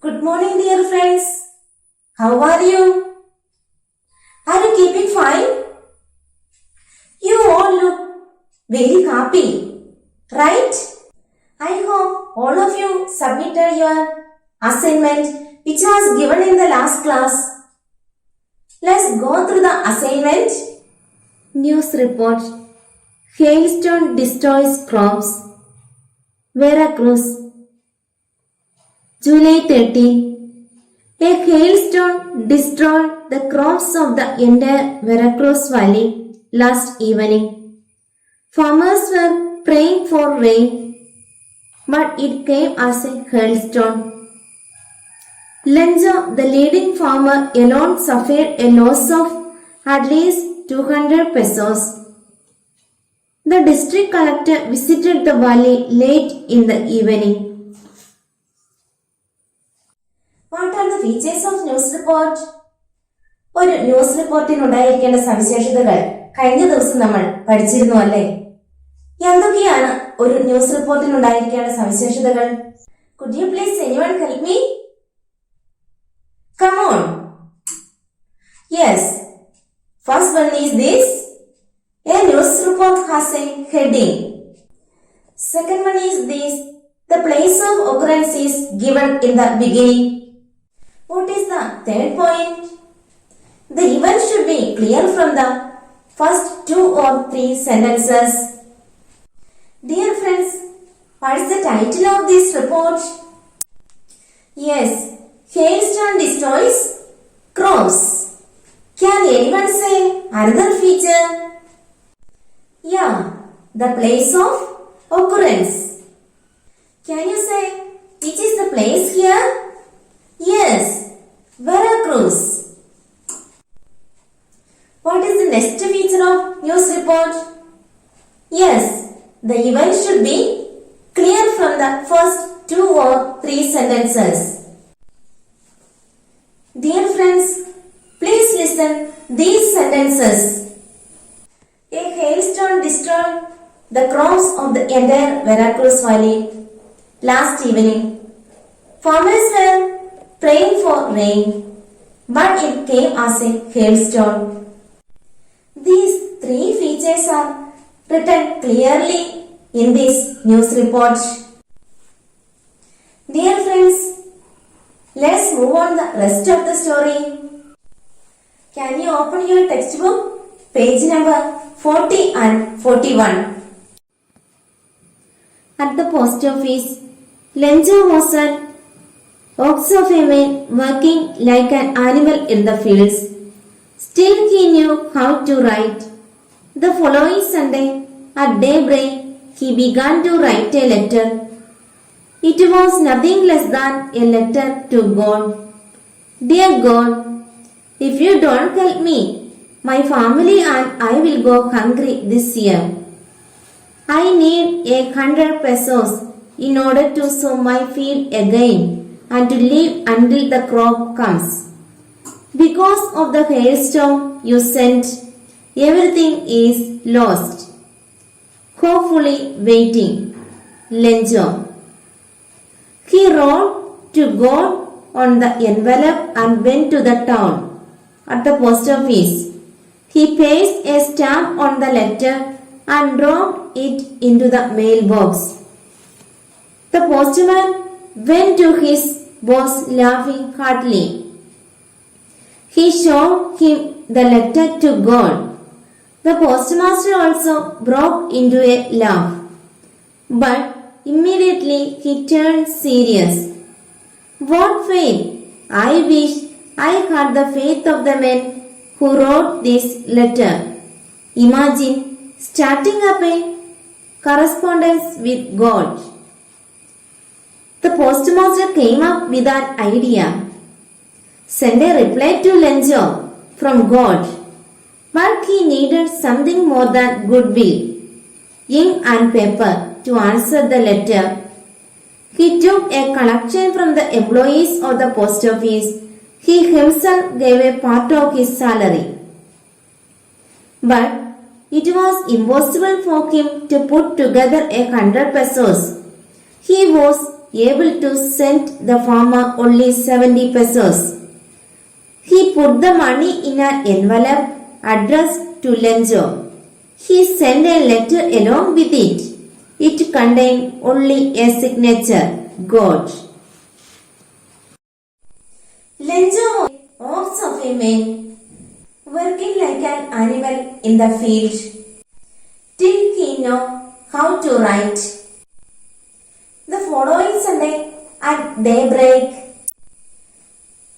Good morning, dear friends. How are you? Are you keeping fine? You all look very happy, right? I hope all of you submitted your assignment which was given in the last class. Let's go through the assignment. News report. Hailstone destroys crops. Veracruz. July 13. A hailstone destroyed the crops of the entire Veracruz Valley last evening. Farmers were praying for rain, but it came as a hailstone. Lenzo, the leading farmer, alone suffered a loss of at least 200 pesos. The district collector visited the valley late in the evening. What are the features of news report? ഒരു news റിപ്പോർട്ടിനുണ്ടായിരിക്കേണ്ട സവിശേഷതകൾ കഴിഞ്ഞ ദിവസം നമ്മൾ പഠിച്ചിരുന്നു അല്ലേ? എന്തൊക്കെയാണ് ഒരു news റിപ്പോർട്ടിനുണ്ടായിരിക്കേണ്ട സവിശേഷതകൾ? Could you please anyone help me? Come on. Yes. First one is this. A news report has a heading. Second one is this. The place of occurrence is given in the beginning. What is the third point? The event should be clear from the first 2 or 3 sentences. Dear friends, what is the title of this report? Yes, hailstone destroys crops. Can anyone say another feature? Yeah, the place of occurrence. Can you say which is the place here? Yes, Veracruz. What is the next feature of news report? Yes, the event should be clear from the first 2 or 3 sentences. Dear friends, please listen these sentences. A hailstone destroyed the crops of the entire Veracruz Valley last evening. Farmers were praying for rain, but it came as a hailstone. These 3 features are written clearly in this news report. Dear friends, let's move on the rest of the story. Can you open your textbook, page number 40 and 41. At the post office, Lenzo was an ox of a man working like an animal in the fields. Still he knew how to write. The following Sunday, at daybreak, he began to write a letter. It was nothing less than a letter to God. Dear God, if you don't help me, my family and I will go hungry this year. I need 100 pesos in order to sow my field again and to live until the crop comes. Because of the hailstorm you sent, everything is lost. Hopefully waiting. Lenzo. He wrote to God on the envelope and went to the town. At the post office, he pasted a stamp on the letter and dropped it into the mailbox. The postman went to his boss laughing heartily. He showed him the letter to God. The postmaster also broke into a laugh. But immediately he turned serious. What faith! I wish I had the faith of the man who wrote this letter. Imagine starting up a correspondence with God. The postmaster came up with an idea. Send a reply to Lenzo from God. But he needed something more than goodwill, ink and paper to answer the letter. He took a collection from the employees of the post office. He himself gave a part of his salary. But it was impossible for him to put together 100 pesos. He was able to send the farmer only 70 pesos. He put the money in an envelope addressed to Lenzo. He sent a letter along with it. It contained only a signature, God. Lenzo walks of a man working like an animal in the field till he know how to write. The following Sunday at daybreak,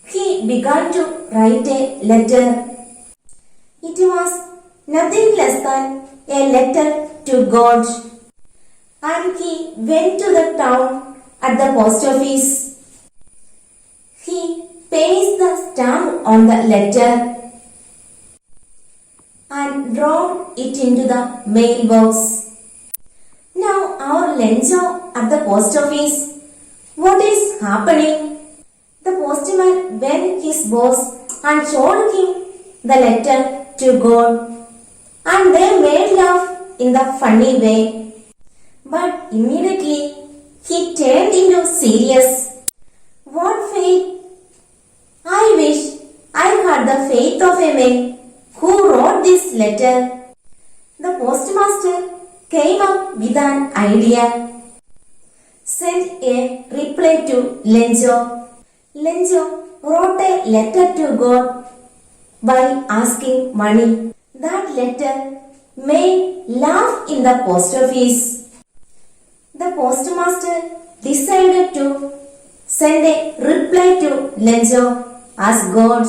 he began to write a letter. It was nothing less than a letter to God, and he went to the town at the post office. He pasted the stamp on the letter and dropped it into the mailbox. Now our Lenzo at the post office. What is happening? The postman went his boss and showed him the letter to God, and they made laugh in the funny way. But immediately he turned into serious. What faith! I wish I had the faith of a man who wrote this letter. The postmaster came up with an idea. Sent a reply to Lenzo. Lenzo wrote a letter to God by asking money. That letter made laugh in the post office. The postmaster decided to send a reply to Lenzo as God.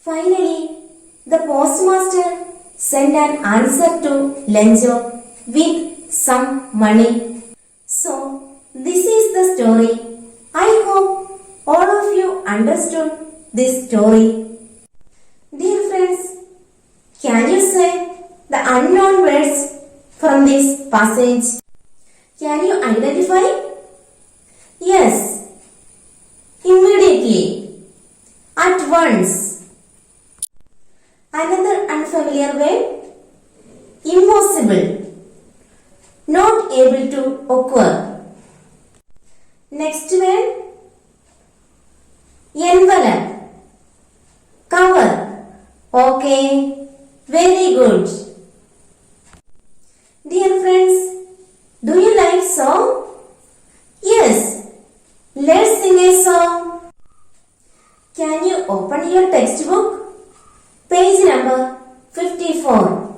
Finally, the postmaster sent an answer to Lenzo with some money. So, this is the story. I hope all of you understood this story. Dear friends, can you say the unknown words from this passage? Can you identify? Yes, immediately, at once. Another unfamiliar word? Impossible. Not able to occur. Next word? Envelope. Cover. Okay. Very good. Dear friends, do you like song? Yes. Let's sing a song. Can you open your textbook? Page number 54.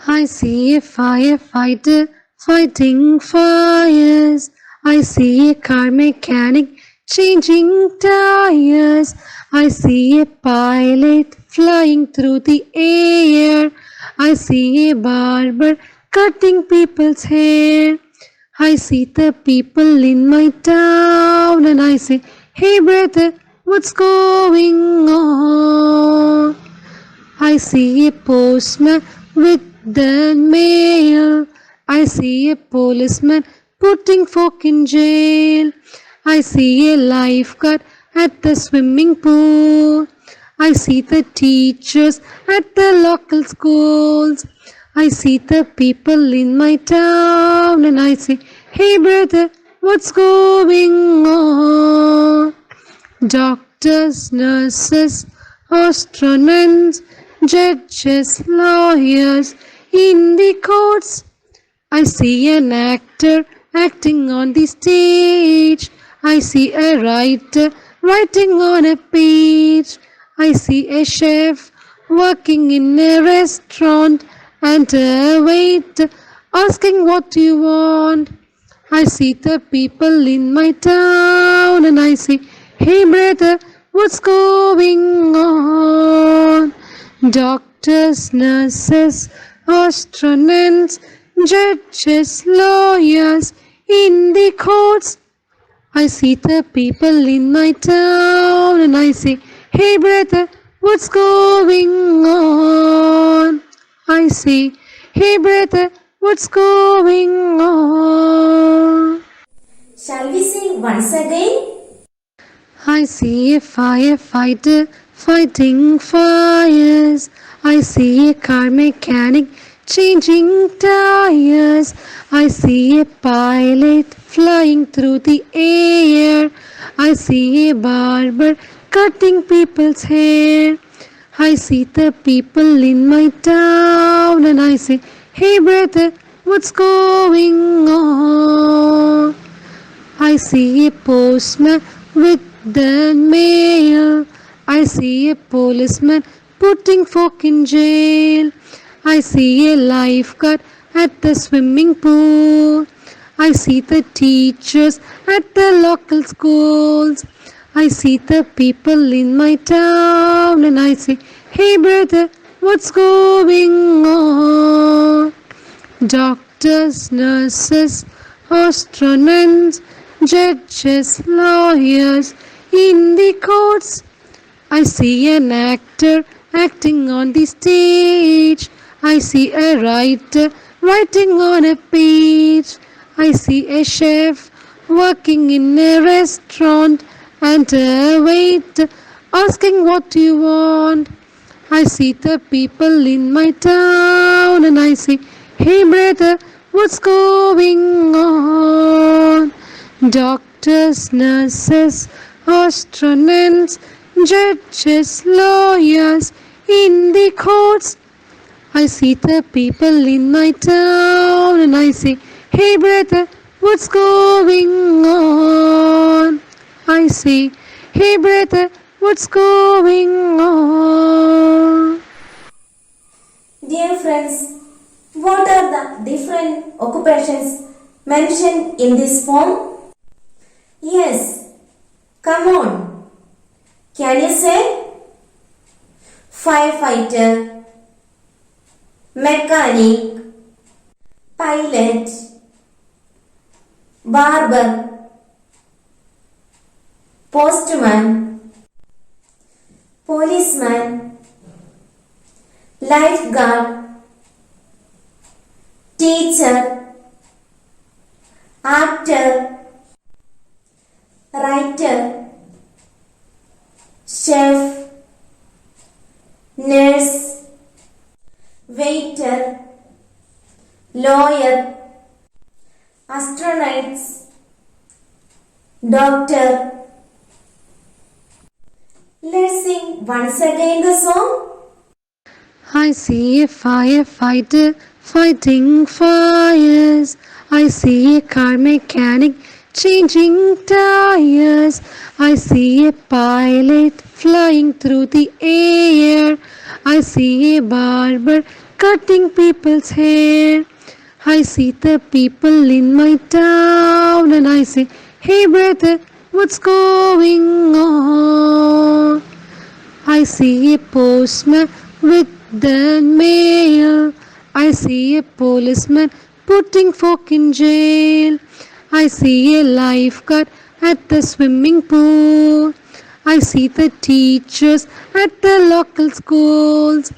I see a firefighter fighting fires. I see a car mechanic changing tires. I see a pilot flying through the air. I see a barber cutting people's hair. I see the people in my town and I say, hey brother, what's going on? I see a postman with the mail. I see a policeman putting folk in jail. I see a lifeguard at the swimming pool. I see the teachers at the local schools. I see the people in my town and I say, hey brother, what's going on? Doctors, nurses, astronomers, judges, lawyers in the courts. I see an actor acting on the stage. I see a writer writing on a page. I see a chef working in a restaurant and a waiter asking what do you want. I see the people in my town and I say, hey brother, what's going on? Doctors, nurses, astronomers, judges, lawyers in the courts. I see the people in my town and I say, hey brother, what's going on? I say, hey brother, what's going on? Shall we sing once again? I see a firefighter fighting fires. I see a car mechanic changing tires. I see a pilot flying through the air. I see a barber cutting people's hair. I see the people in my town and I say, hey brother, what's going on? I see a postman with the mail. I see a policeman putting folk in jail. I see a lifeguard at the swimming pool. I see the teachers at the local schools. I see the people in my town and I say, hey brother, what's going on? Doctors, nurses, astronauts, judges, lawyers in the courts. I see an actor acting on the stage. I see a writer writing on a page. I see a chef working in a restaurant and a waiter asking what you want. I see the people in my town and I say, hey brother, what's going on? Doctors, nurses, astronauts, judges, lawyers in the courts. I see the people in my town and I say, hey brother, what's going on? I say, hey brother, what's going on? Dear friends, what are the different occupations mentioned in this poem? Yes, come on. Can you say? Firefighter, mechanic, pilot, barber, postman, policeman, lifeguard, teacher, actor, writer, chef, nurse, waiter, lawyer, astronauts, doctor. Let's sing once again the song. I see a firefighter fighting fires. I see a car mechanic changing tires. I see a pilot flying through the air. I see a barber cutting people's hair. I see the people in my town and I say, hey brother, what's going on? I see a postman with the mail. I see a policeman putting folk in jail. I see a lifeguard at the swimming pool. I see the teachers at the local schools.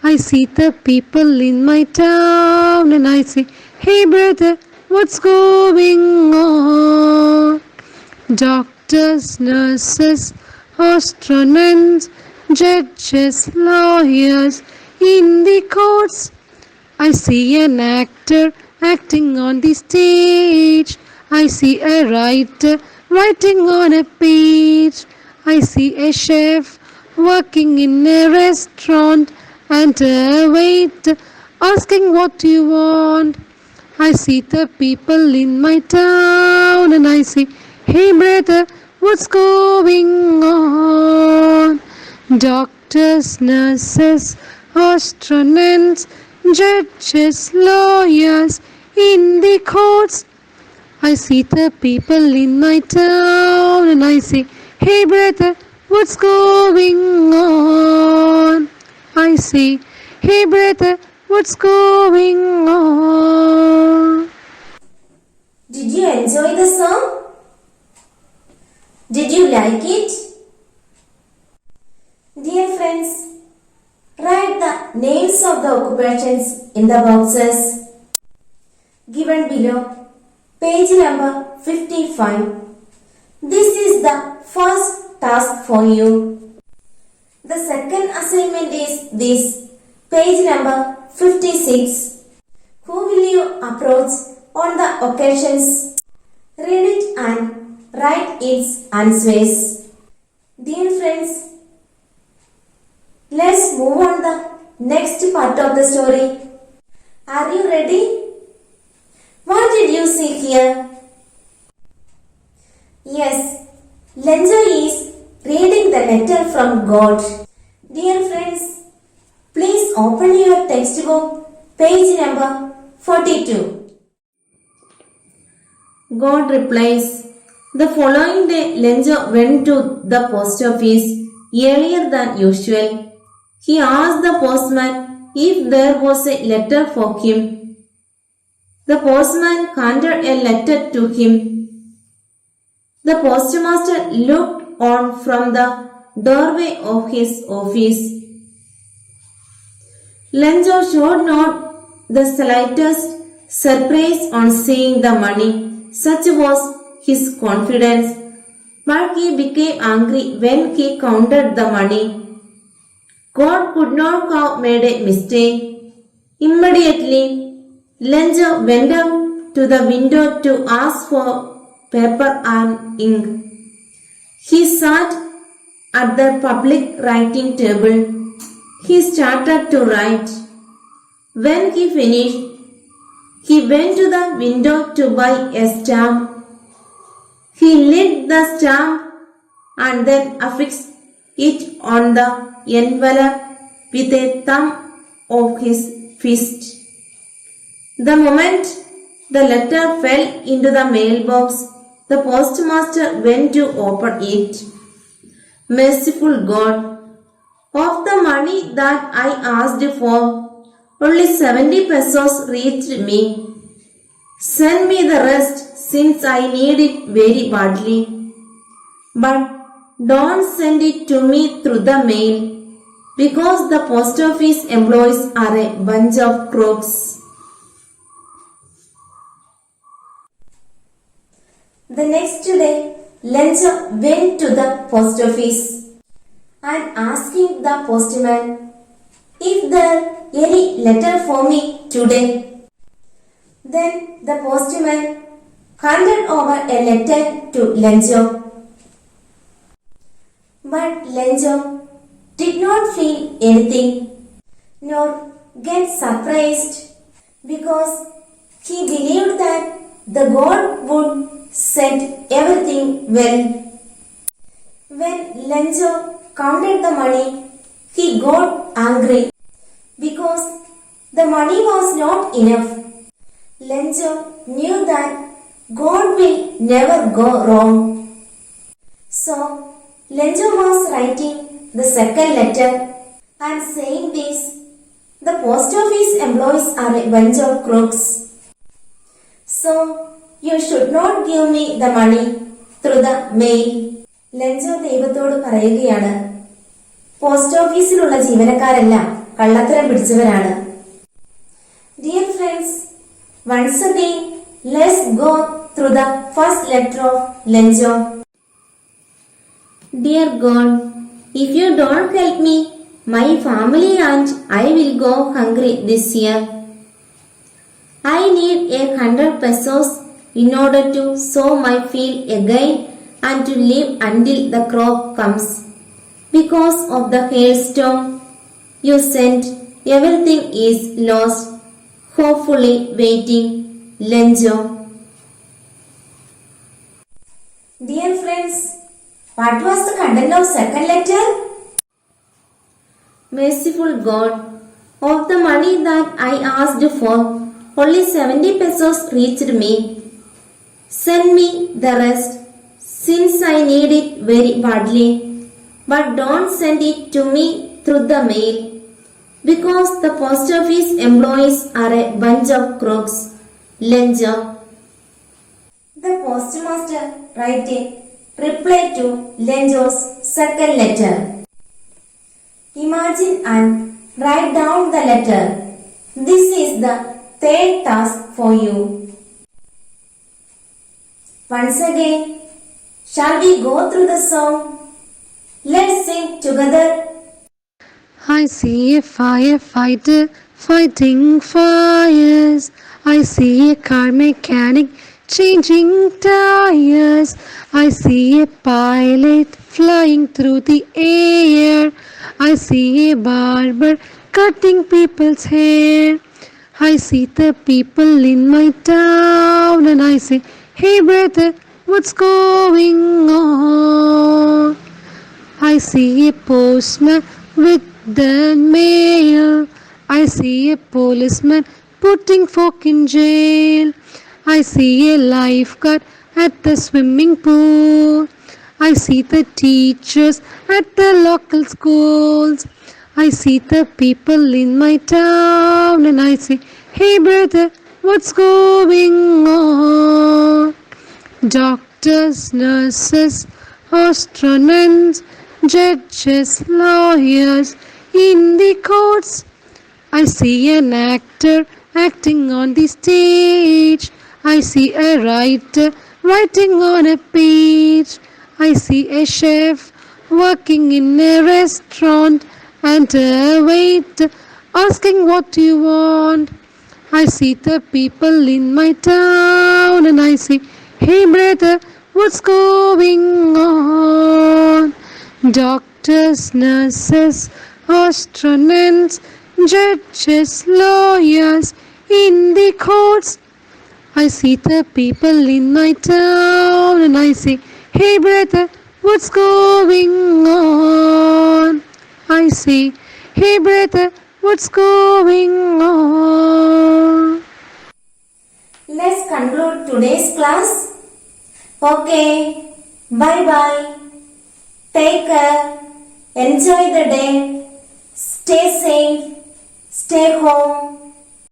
I see the people in my town and I say, hey brother, what's going on? Doctors, nurses, astronauts, judges, lawyers in the courts. I see an actor acting on the stage. I see a writer writing on a page. I see a chef working in a restaurant and a waiter asking what you want. I see the people in my town and I say, hey brother, what's going on? Doctors, nurses, astronauts, judges, lawyers in the courts. I see the people in my town and I say, hey brother, what's going on? I say, hey brother, what's going on? Did you enjoy the song? Did you like it? Dear friends, write the names of the occupations in the boxes given below, page number 55. This is the first task for you. The second assignment is this, page number 56. Who will you approach on occasions. Read it and write its answers. Dear friends, let's move on the next part of the story. Are you ready? What did you see here? Yes, Lenzo is reading the letter from God. Dear friends, please open your textbook, page number 42. God replies, the following day Lenzo went to the post office earlier than usual. He asked the postman if there was a letter for him. The postman handed a letter to him. The postmaster looked on from the doorway of his office. Lenzo showed not the slightest surprise on seeing the money. Such was his confidence. But he became angry when he counted the money. God could not have made a mistake. Immediately, Lenzo went up to the window to ask for paper and ink. He sat at the public writing table. He started to write. When he finished, he went to the window to buy a stamp. He lit the stamp and then affixed it on the envelope with a thumb of his fist. The moment the letter fell into the mailbox, the postmaster went to open it. Merciful God, of the money that I asked for, only 70 pesos reached me. Send me the rest since I need it very badly. But don't send it to me through the mail because the post office employees are a bunch of crooks. The next day, Lenzo went to the post office and asking the postman if there any letter for me today. Then the postman handed over a letter to Lenzo. But Lenzo did not feel anything nor get surprised because he believed that the God would set everything well. When Lenzo counted the money, he got angry because the money was not enough. Lenzo knew that God will never go wrong. So, Lenzo was writing the second letter and saying this, the post office employees are a bunch of crooks. So, you should not give me the money through the mail. Lenzo ദൈവത്തോട് പറയുകയാണ്, post ഓഫീസിലുള്ള ജീവനക്കാരെല്ലാം കള്ളത്തരം പിടിച്ചവരാണ്. Dear friends, once again, let's go through the first letter of Lenzo. Dear God, if you don't help me, my family and I will go hungry this year. I need 100 pesos in order to sow my field again and to live until the crop comes. Because of the hailstorm you sent, everything is lost. Hopefully waiting, Lenzo. Dear friends, what was the content of second letter? Merciful God, of the money that I asked for, only 70 pesos reached me. Send me the rest since I need it very badly. But don't send it to me through the mail because the post office employees are a bunch of crooks. Lenzo. The postmaster wrote a reply to Lenzo's second letter. Imagine and write down the letter. This is the third task for you. Once again, shall we go through the song? Let's sing together. I see a firefighter fighting fires. I see a car mechanic changing tires. I see a pilot flying through the air. I see a barber cutting people's hair. I see the people in my town and I say, hey brother, what's going on? I see a postman with the mail. I see a policeman putting folk in jail. I see a lifeguard at the swimming pool. I see the teachers at the local schools. I see the people in my town and I say, hey brother, what's going on? Doctors, nurses, astronauts, judges, lawyers in the courts. I see an actor acting on the stage. I see a writer writing on a page. I see a chef working in a restaurant and a waiter asking what do you want. I see the people in my town and I say, hey brother, what's going on? Doctors, nurses, astronauts, judges, lawyers in the courts. I see the people in my town and I say, hey brother, what's going on? I say, hey brother, what's going on? Let's conclude today's class. Okay, bye bye. Take care. Enjoy the day. Stay safe. Stay home.